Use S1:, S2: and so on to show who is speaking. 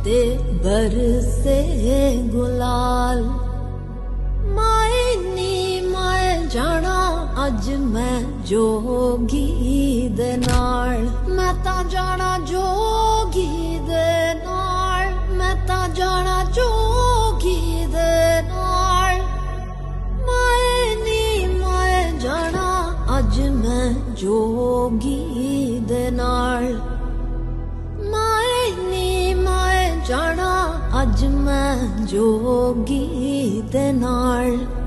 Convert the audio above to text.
S1: ते बरसे गुलाल माए नी माए जाना अज मैं जोगी दे नाल मैं तां जाना जोगी दे नाल मैं तां जाना जोगी दे नाल माए नी माए जाना अज मैं जोगी दे नाल माए नी माए जाना अज मैं जोगी दे नाल